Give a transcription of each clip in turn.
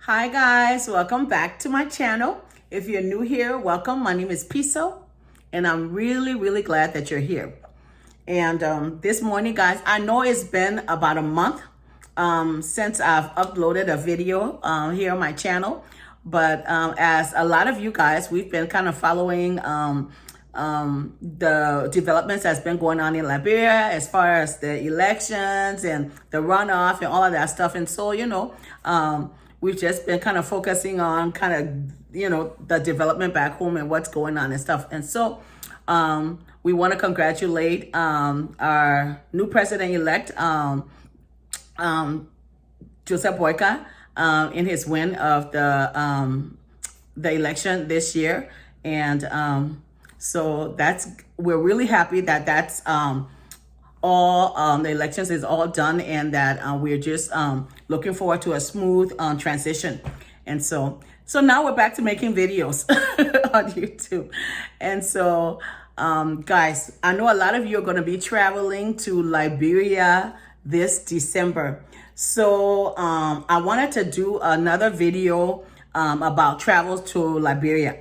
Hi guys, welcome back to my channel. If you're new here, welcome. My name is Piso and I'm really glad that you're here. And this morning guys, I know it's been about a month since I've uploaded a video here on my channel, but as a lot of you guys, we've been kind of following the developments that's been going on in Liberia as far as the elections and the runoff and all of that stuff. And so, we've just been kind of focusing on the development back home and what's going on and stuff. And so we want to congratulate our new president-elect, Joseph Boyka, in his win of the election this year. And so we're really happy that that's all the elections is all done, and that we're just looking forward to a smooth transition. And so now we're back to making videos on YouTube. And so guys, I know a lot of you are going to be traveling to Liberia this December. So I wanted to do another video about travel to Liberia.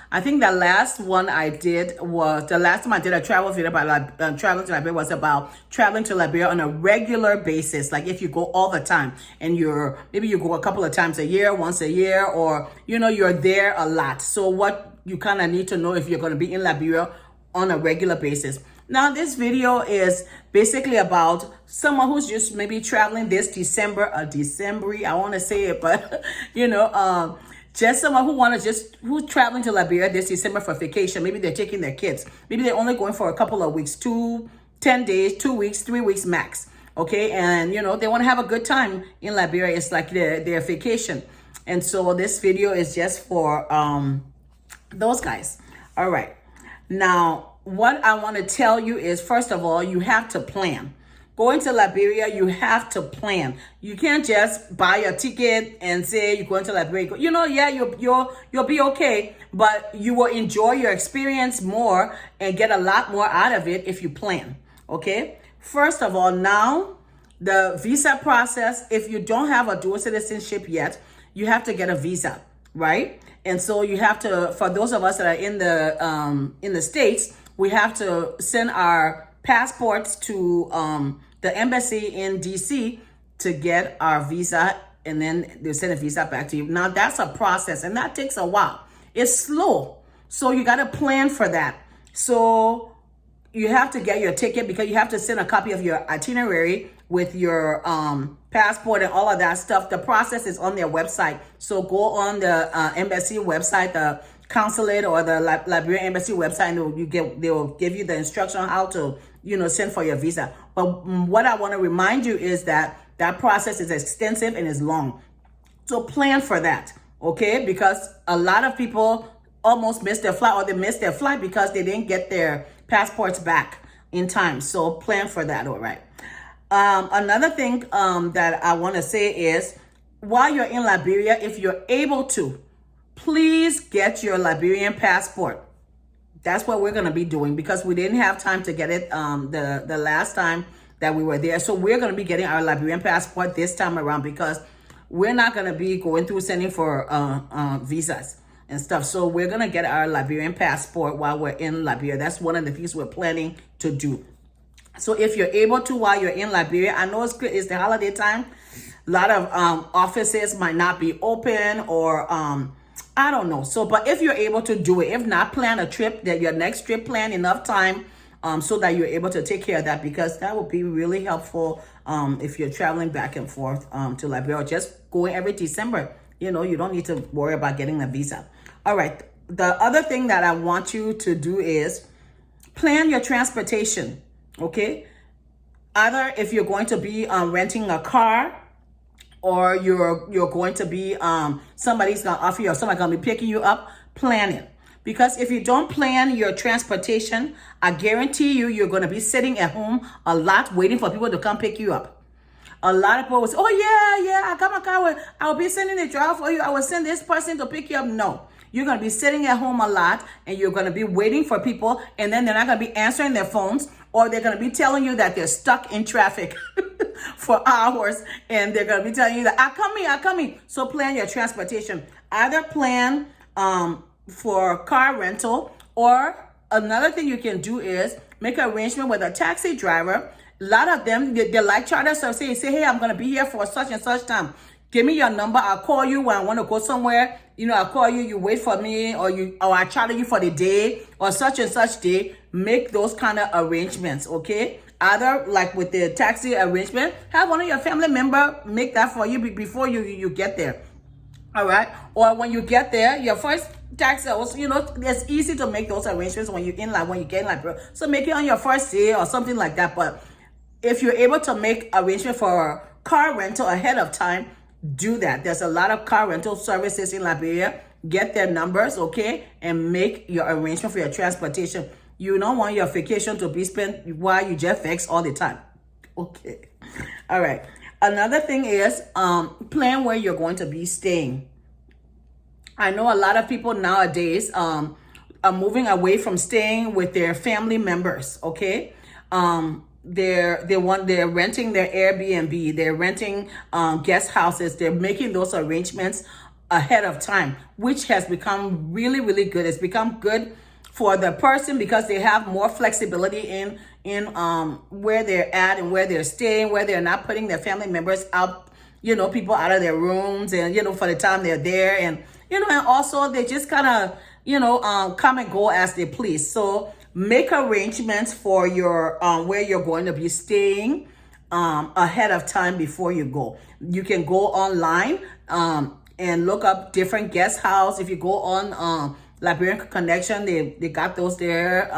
I think the last one I did was, the last time I did a travel video about traveling to Liberia was about traveling to Liberia on a regular basis. Like if you go all the time and maybe you go a couple of times a year, once a year, or, you're there a lot. So what you kind of need to know if you're going to be in Liberia on a regular basis. Now, this video is basically about someone who's just maybe traveling this December, I want to say it, but, just someone who's traveling to Liberia this December for vacation. Maybe they're taking their kids. Maybe they're only going for a couple of weeks, 10 days, 2 weeks, 3 weeks max. Okay. And, they want to have a good time in Liberia. It's like their vacation. And so this video is just for those guys. All right. Now, what I want to tell you is, first of all, you have to plan. Going to Liberia, you have to plan. You can't just buy a ticket and say you're going to Liberia. You'll be okay, but you will enjoy your experience more and get a lot more out of it if you plan. Okay. First of all, now the visa process, if you don't have a dual citizenship yet, you have to get a visa, right? And so you have to, for those of us that are in the States, we have to send our passports to the embassy in DC to get our visa, and then they'll send a visa back to you. Now that's a process, and that takes a while. It's slow, so you got to plan for that. So you have to get your ticket, because you have to send a copy of your itinerary with your passport and all of that stuff. The process is on their website. So go on the embassy website, the consulate or the Liberian embassy website, and they will give you the instruction on how to send for your visa. But what I want to remind you is that process is extensive and is long. So plan for that, okay? Because a lot of people almost missed their flight, or they missed their flight because they didn't get their passports back in time. So plan for that, all right? Another thing that I want to say is, while you're in Liberia, if you're able to, please get your Liberian passport. That's what we're going to be doing, because we didn't have time to get it the last time that we were there. So we're going to be getting our Liberian passport this time around, because we're not going to be going through sending for visas and stuff. So we're going to get our Liberian passport while we're in Liberia. That's one of the things we're planning to do. So if you're able to, while you're in Liberia, I know it's the holiday time. A lot of offices might not be open, or I don't know. So, but if you're able to do it, if not, plan a trip, that your next trip, plan enough time so that you're able to take care of that, because that will be really helpful if you're traveling back and forth to Liberia, or just going every December. You don't need to worry about getting a visa. All right. The other thing that I want you to do is plan your transportation. Okay. Either if you're going to be renting a car, or you're going to be somebody's gonna offer you, or somebody's gonna be picking you up, plan it. Because if you don't plan your transportation, I guarantee you're gonna be sitting at home a lot waiting for people to come pick you up. A lot of people will say, oh yeah, I got my car, I'll be sending a driver for you, I will send this person to pick you up. No, you're gonna be sitting at home a lot, and you're gonna be waiting for people, and then they're not gonna be answering their phones, or they're going to be telling you that they're stuck in traffic for hours, and they're going to be telling you that I'm coming. So plan your transportation. Either plan for car rental, or another thing you can do is make an arrangement with a taxi driver. A lot of them, they like charter service. Say, hey, I'm going to be here for such and such time. Give me your number. I'll call you when I want to go somewhere. I'll call you. You wait for me, or I charter you for the day or such and such day. Make those kind of arrangements, okay? Either like with the taxi arrangement, have one of your family member make that for you before you get there. All right? Or when you get there, your first taxi, also, it's easy to make those arrangements when you get in Liberia. So make it on your first day or something like that. But if you're able to make arrangement for car rental ahead of time, do that. There's a lot of car rental services in Liberia. Get their numbers, okay? And make your arrangement for your transportation. You don't want your vacation to be spent while you just vex all the time. Okay. All right. Another thing is plan where you're going to be staying. I know a lot of people nowadays are moving away from staying with their family members, okay? They're renting their Airbnb, they're renting guest houses, they're making those arrangements ahead of time, which has become really, really good. It's become good for the person because they have more flexibility in where they're at and where they're staying, where they're not putting their family members out, people out of their rooms, and for the time they're there, and and also they just kind of come and go as they please. So make arrangements for your where you're going to be staying ahead of time before you go. You can go online and look up different guest house. If you go on Liberian Connection, they got those there.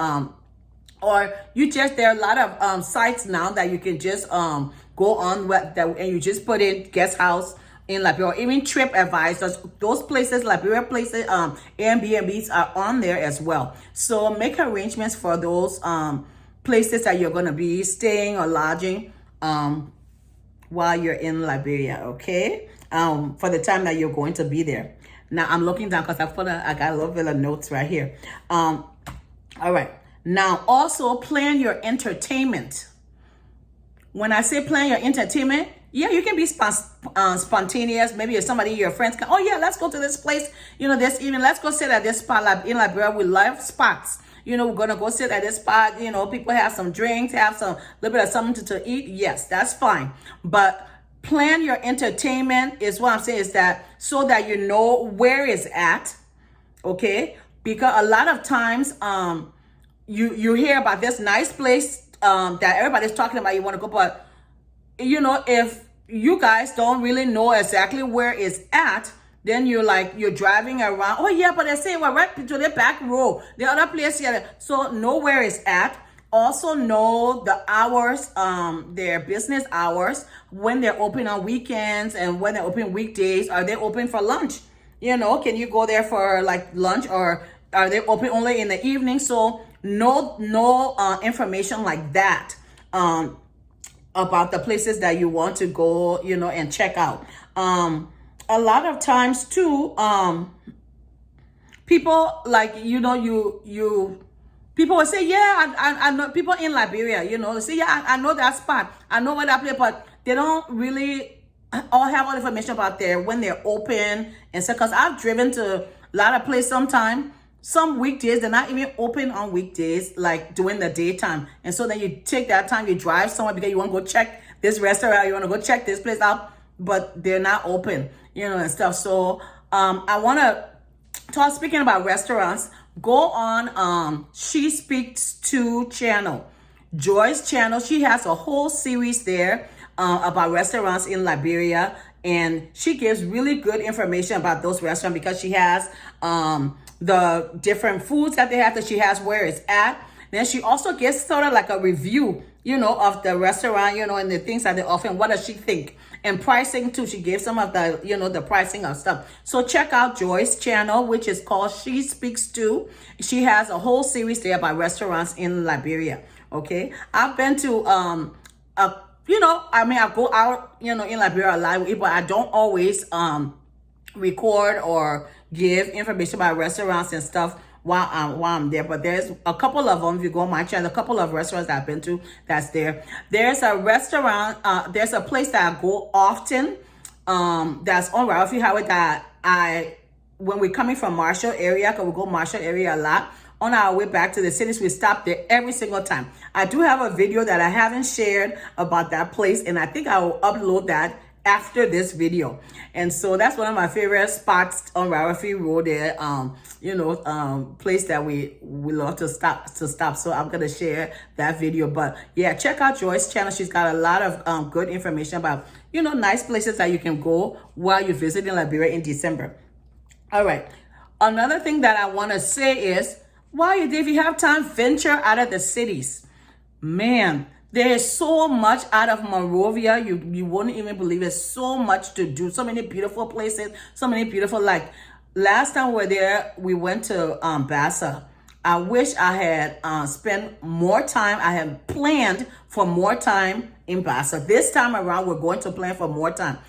Or there are a lot of sites now that you can just go on and you just put in guest house in Liberia, or even Trip Advisors. Those places, Liberia places, Airbnbs are on there as well. So make arrangements for those places that you're going to be staying or lodging while you're in Liberia, okay? For the time that you're going to be there. Now I'm looking down because I got a little bit of notes right here. All right. Now also plan your entertainment. When I say plan your entertainment, yeah, you can be spontaneous. Maybe if somebody, your friends can, oh yeah, let's go to this place, this evening, let's go sit at this spot. Like in Liberia, we love spots. We're going to go sit at this spot. People have some drinks, have a little bit of something to eat. Yes, that's fine. But plan your entertainment is what I'm saying, is that so that you know where it's at, okay? Because a lot of times you hear about this nice place that everybody's talking about, you want to go, but if you guys don't really know exactly where it's at, then you're driving around. Oh yeah, but they say we're right to the back row, the other place here. So know where it's at. Also know the hours, their business hours, when they're open on weekends and when they're open weekdays. Are they open for lunch? Can you go there for like lunch, or are they open only in the evening? So no information like that about the places that you want to go, and check out. A lot of times too, people people will say, yeah, I know people in Liberia, say, yeah, I know that spot. I know where that place, but they don't really all have all the information about when they're open and stuff. Because I've driven to a lot of places sometimes. Some weekdays, they're not even open on weekdays, like during the daytime. And so then you take that time, you drive somewhere because you want to go check this restaurant, you want to go check this place out, but they're not open, and stuff. So I want to talk, speaking about restaurants, go on She Speaks To channel, Joy's channel. She has a whole series there about restaurants in Liberia, and she gives really good information about those restaurants because she has the different foods that they have, that she has where it's at. Then she also gives sort of like a review, of the restaurant, and the things that they offer, and what does she think. And pricing too. She gave some of the, the pricing of stuff. So check out Joy's channel, which is called She Speaks To. She has a whole series there about restaurants in Liberia. Okay. I've been to, I go out, in Liberia a lot, but I don't always, record or give information about restaurants and stuff while I'm there. But there's a couple of them. If you go on my channel, a couple of restaurants that I've been to that's there. There's a restaurant. There's a place that I go often. That's on Ralphie Highway that when we're coming from Marshall area, because we go Marshall area a lot. On our way back to the cities, we stop there every single time. I do have a video that I haven't shared about that place, and I think I will upload that after this video. And so that's one of my favorite spots on Ralphie Road there. Place that we love to stop. So I'm gonna share that video. But yeah, check out Joy's channel. She's got a lot of good information about nice places that you can go while you're visiting Liberia in December. All right. Another thing that I want to say is, if you have time, venture out of the cities. Man, there is so much out of Monrovia. You wouldn't even believe it. So much to do. So many beautiful places. So many beautiful, like last time we were there, we went to Bassa. I wish I had spent more time. I had planned for more time in Bassa. This time around, we're going to plan for more time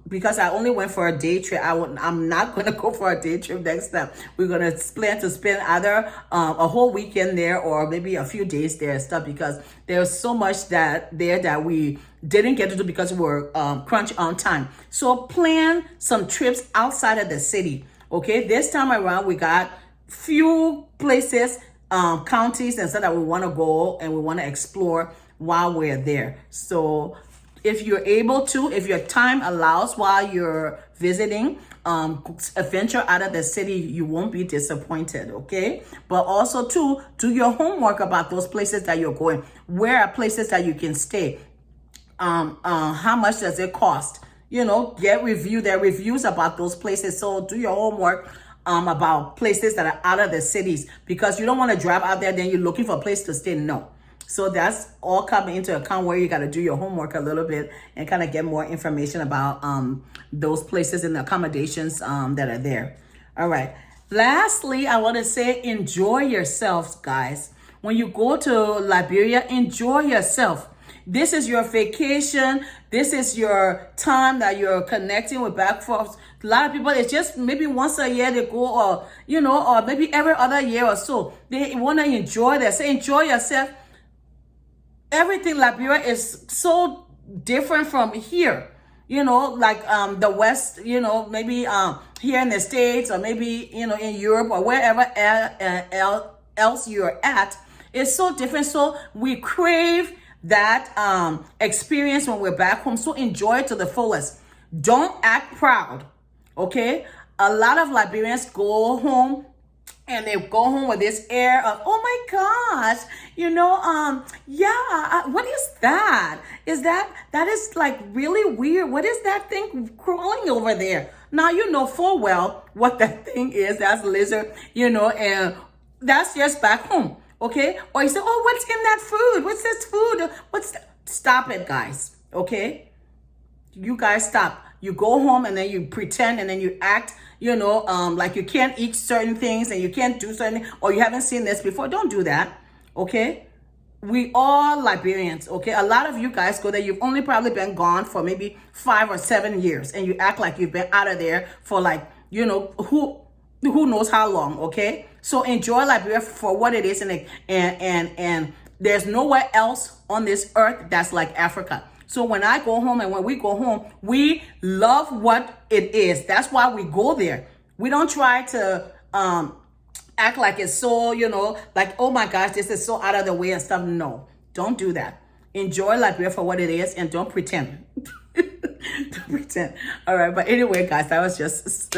because I only went for a day trip. I'm not going to go for a day trip next time. We're going to plan to spend either a whole weekend there or maybe a few days there and stuff, because there's so much that we didn't get to do because we were crunched on time. So plan some trips outside of the city. Okay, this time around we got few places, counties and stuff that we want to go and we want to explore while we're there. So if you're able to, if your time allows while you're visiting, venture out of the city, you won't be disappointed, okay? But also too, do your homework about those places that you're going. Where are places that you can stay? How much does it cost? Get reviews about those places. So do your homework about places that are out of the cities, because you don't want to drive out there, then you're looking for a place to stay. No. So that's all coming into account where you got to do your homework a little bit and kind of get more information about those places and the accommodations that are there. All right. Lastly, I want to say enjoy yourselves, guys. When you go to Liberia, enjoy yourself. This is your vacation. This is your time that you're connecting with back folks. A lot of people, it's just maybe once a year they go, or maybe every other year or so. They want to enjoy that. Say enjoy yourself. Everything Liberia is so different from here, like the West, maybe here in the States, or maybe, in Europe or wherever else you're at. It's so different. So we crave that experience when we're back home. So enjoy it to the fullest. Don't act proud, okay? A lot of Liberians go home and they go home with this air of, oh my gosh, what is that? That is like really weird. What is that thing crawling over there? Now, full well what that thing is. That's lizard, and that's just back home, okay? Or you say, oh, what's in that food? What's this food? Stop it, guys, okay? You guys stop. You go home and then you pretend and then you act, like you can't eat certain things and you can't do certain, or you haven't seen this before. Don't do that, okay? We all Liberians, okay? A lot of you guys go there. You've only probably been gone for maybe 5 or 7 years, and you act like you've been out of there for who knows how long, okay? So enjoy Liberia for what it is, and there's nowhere else on this earth that's like Africa. So when I go home and when we go home, we love what it is. That's why we go there. We don't try to act like it's so, like, oh my gosh, this is so out of the way and stuff. No, don't do that. Enjoy Liberia for what it is and don't pretend. Don't pretend. All right. But anyway, guys, that was just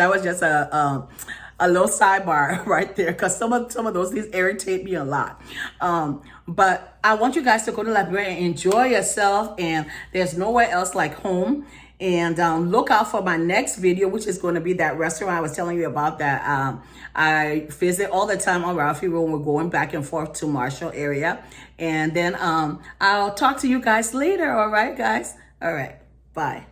a little sidebar right there, because some of those things irritate me a lot. But I want you guys to go to Liberia and enjoy yourself, and there's nowhere else like home. And look out for my next video, which is going to be that restaurant I was telling you about that I visit all the time on Ralphie Road when we're going back and forth to Marshall area. And then I'll talk to you guys later. All right, guys? All right. Bye.